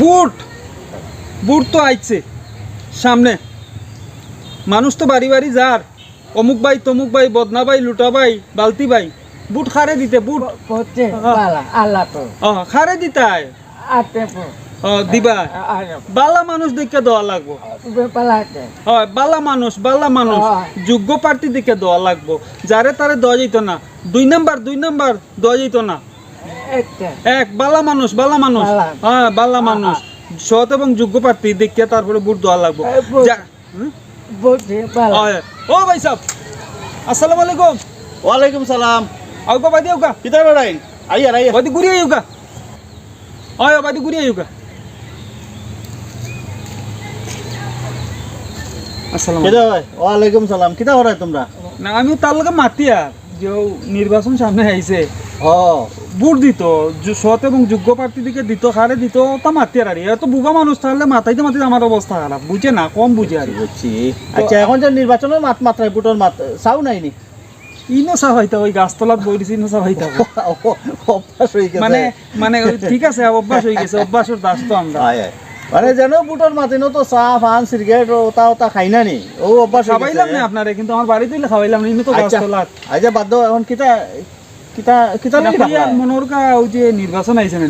বুট বুট তো আইছে সামনে, মানুষ তো বাড়ি বাড়ি যার অমুক ভাই তমুক ভাই বদনা ভাই লুটা ভাই বালতি ভাই বুট খারে দিতে বুট খারে দিতায় দিবা বালা মানুষ দেখে দেওয়া লাগবো। হয় বালা মানুষ যোগ্য প্রার্থী দেখে দেওয়া লাগবো, যারে তারে দেওয়া যেত না। 2 নাম্বার দেওয়া যেত না। এক বালা মানুষ হ্যাঁ বালা মানুষ সৎ এবং যোগ্য প্রার্থী দেখে তারপরে ভোট দেওয়া লাগবো। ও ভাই সাহেব আসসালামু আলাইকুম। ওয়ালাইকুম সালাম। আউকা বাদি আউকা কিতা বেড়াই আইয়া আইয়া বাদি ঘুরি আইউকা। হয় বাদি ঘুরি আইউকা। আসসালামু কিতা ভাই ওয়ালাইকুম সালাম। কিতা করাই তোমরা? না আমি তার লগে মাতি আর যে নির্বাচন সামনে আইছে ও ভোট দিত সৎ এবং যোগ্য প্রার্থী দিকে দিত খারে দিত তা মাতি আর এত বুবা মানুষ তাহলে মাথাইতে আমার অবস্থা খারাপ বুঝে না কম বুঝে আর বুঝছি। আচ্ছা এখন যে নির্বাচনের মাত্রায় বুটোর চাও নাইনি ইনো চা হইতা ওই গাছতলাত বই দিছি ইনো চা হইতা অভ্যাস হয়ে গেছে। মানে ঠিক আছে অভ্যাস হয়ে গেছে, অভ্যাসের দাস তো আমরা। মানে যেন বুটোর মাতিনো তো চা পান সিগারেট ওটা খাই না নি ও অভ্যাস খাওয়াইলাম না আপনারে, কিন্তু আমার বাড়িতে খাওয়াইলাম না, ইনো তো গাছতলাত। আচ্ছা বাদ দাও এখন কিতা কিতা কিতা মনোরকা ওই যে নির্বাচন আইছে না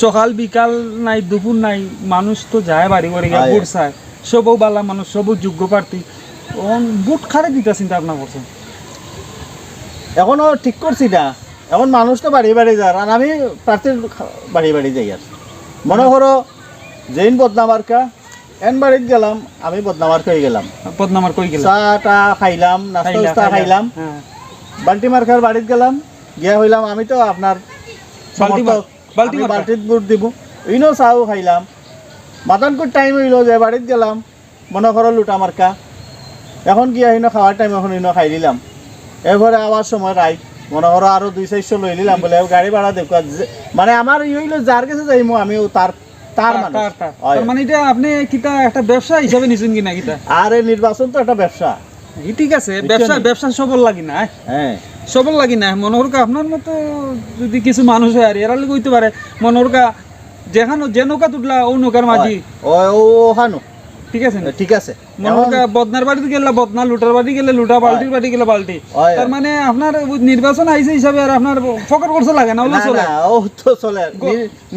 সকাল বিকাল নাই দুপুর নাই মানুষ তো যায় বাড়ি বাড়ি গিয়ে ভোট চায়, সবও বালা মানুষ সবও যোগ্য প্রার্থী ভোট খারে দিতে চিন্তা ভাবনা করছেন? এখনো ঠিক করছি না, এখন মানুষ তো বাড়ি বাড়ি যার আর আমি প্রার্থীর বাড়ি বাড়ি যাই আর মনে করো জৈন বদনামার্কা এন বাড়িতে গেলাম আমি বদনামার্কা হয়ে গেলাম, বদনামার কই গেলাম চাটা খাইলাম নাস্তা খাইলাম, বাল্টি মার্কার বাড়িতে গেলাম গিয়া হইলাম আমি তো আপনার বাল্টির বুট দিব ইনো চাও খাইলাম মাতানকুর টাইম হইল যে বাড়িতে গেলাম মনে করো লুটা মার্কা এখন গিয়া ইনো খাওয়ার টাইম এখন ইনো খাই দিলাম এরপরে আবার সময় রাই মনে করো আরো 200-400 লই নিলাম বলে গাড়ি ভাড়া দেখো মানে আমার ই হইলো যার কাছে যাইমু আমি তার মানে এটা আপনি কিটা একটা ব্যবসা হিসাবে নিছেন কিনা কিটা? আরে নির্বাচন তো একটা ব্যবসা। ঠিক আছে ব্যবসা সবল লাগি না, হ্যাঁ সবল লাগি না। মনোহরকা আপনার মতো যদি কিছু মানুষ হয় আর এরা হইতে পারে মনোহরকা যেখানে যে নৌকা তুটলা ও নৌকার মাঝি ওখানো ঠিক আছে ঠিক আছে। মনোহরকা বদনার বাড়িতে গেলে বদনা লুটার বাড়ি গেলে লুটা বালতির বাড়ি গেলে বালতি। তার মানে আপনার নির্বাচন আইছে হিসাবে আর আপনার ফকর খরচ লাগে না ওলা চলে? ও তো চলে।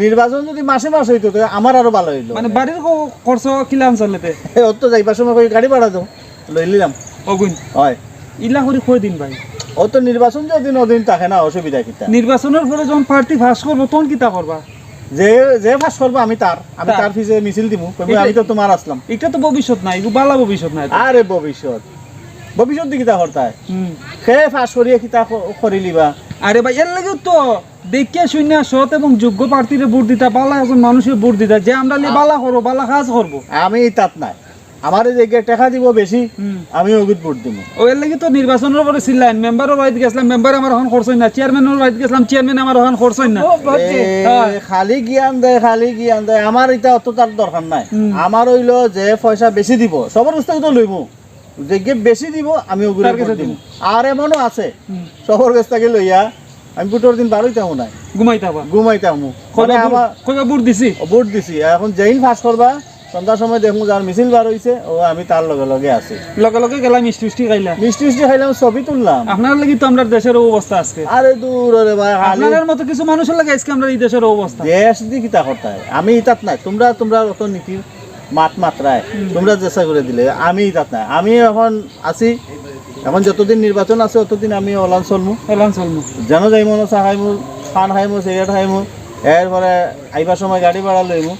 নির্বাচন যদি মাসে মাস হইতো তো আমার আরো ভালো হইতো। মানে বাড়ির খরচ কিলাম চলেতে ও তো যাইবার সময় কই গাড়ি ভাড়া দাও লই নিলাম অগুন হয় ইলা করে কই দিন ভাই। ও তো নির্বাচন যদিন ওদিন থাকে না অসুবিধা কিতা। নির্বাচনের পরে যখন প্রার্থী ফাঁস করবো তখন কিতা করবা? যে ফাঁস করবো আমি তার পিছে মিছিল দিব আমি তো তোমার আসলাম। এটা তো ভবিষ্যৎ নাই, বালা ভবিষ্যৎ নাই। আরে ভবিষ্যৎ দিকে হরতায় সে ফাঁস করিয়ে কিতা করিলিবা? আরে ভাই এর লাগে তো দেখে শুনে সৎ এবং যোগ্য প্রার্থীরে ভোট দিতা বালা একজন মানুষের ভোট দিতা যে আমরা বালা করবো বালা কাজ করবো। আমি তাত নাই আমার যে টাকা দিব বেশি আমি ওগুত ভোট দিব। ওই লাগে তো নির্বাচনের পরে ছিলেন মেম্বারের বাড়িতে গেছিলাম মেম্বার আমার এখন খরচ না, চেয়ারম্যানের বাড়িতে গেছিলাম চেয়ারম্যান আমার এখন খরচ না। খালি জ্ঞান দেয় আমার এটা অত তার দরকার নাই। আমার হইলো যে পয়সা বেশি দিব সবার কাছ থেকে তো লইব, যে বেশি দিব আমি ওগুলো দিব। আর এমনও আছে সবার কাছ থেকে লইয়া আমি বুটোর দিন বারোইতাম নাই ঘুমাইতাম ভোট দিছি। এখন যেইন ফাঁস করবা সন্ধ্যার সময় দেখুন যার মিছিল বার হইছে ও আমি তার লগে আছি লগে গেলাম মিষ্টি খাইলাম ছবি তুললাম। আপনার লাগি তো আমরা দেশের অবস্থা আজকে। আরে দূর রে ভাই আপনার মতো কিছু মানুষের লাগে আজকে আমরা এই দেশের অবস্থা। দেশ দি কিতা করতে আমি ইতাত নাই, তোমরা অত নীতি মাত্রায় তোমরা চেষ্টা করে দিলে আমি ইতাত নাই। আমি এখন আছি এখন যতদিন নির্বাচন আছে ততদিন আমি অলান চলমু যেন যাইমু চা খাইমু পান খাইমু সিগারেট খাইমু এরপরে আইবার সময় গাড়ি ভাড়া লইমু।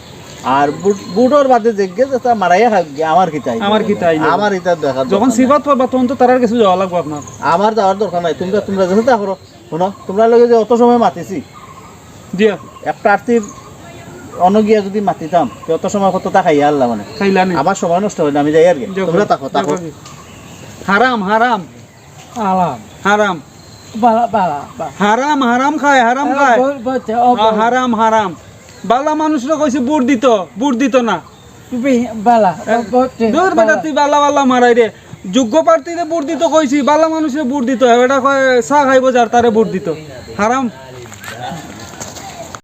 আর বুটোর বাদে দেখবে যেটা মারাইয়া খাবে আমার ইটা দেখা যখন সিবাত পারবা তখন তো তারার কিছু যাওয়া লাগবে আপনার। আমার যাওয়ার দরকার নাই, তোমরা যেটা করো শোনো তোমরা লগে যে অত সময় মাতিছি দিয়া এক প্রার্থীর অনগিয়া যদি মাতিতাম অত সময় কতটা খাইয়া আল্লাহ মানে খাইলা আমার সময় নষ্ট হয় না আমি যাই আর কি। তোমরা থাকো হারাম হারাম আলাম হারাম হারাম খায় হারাম বালা মানুষরা কইছে বুট দিত না তুই বালা মারাই রে যোগ্য প্রার্থীরে বুট দিত কইছি বালা মানুষের বুট দিত এটা কয় চা খাইব যার তারে বুট দিত হারাম।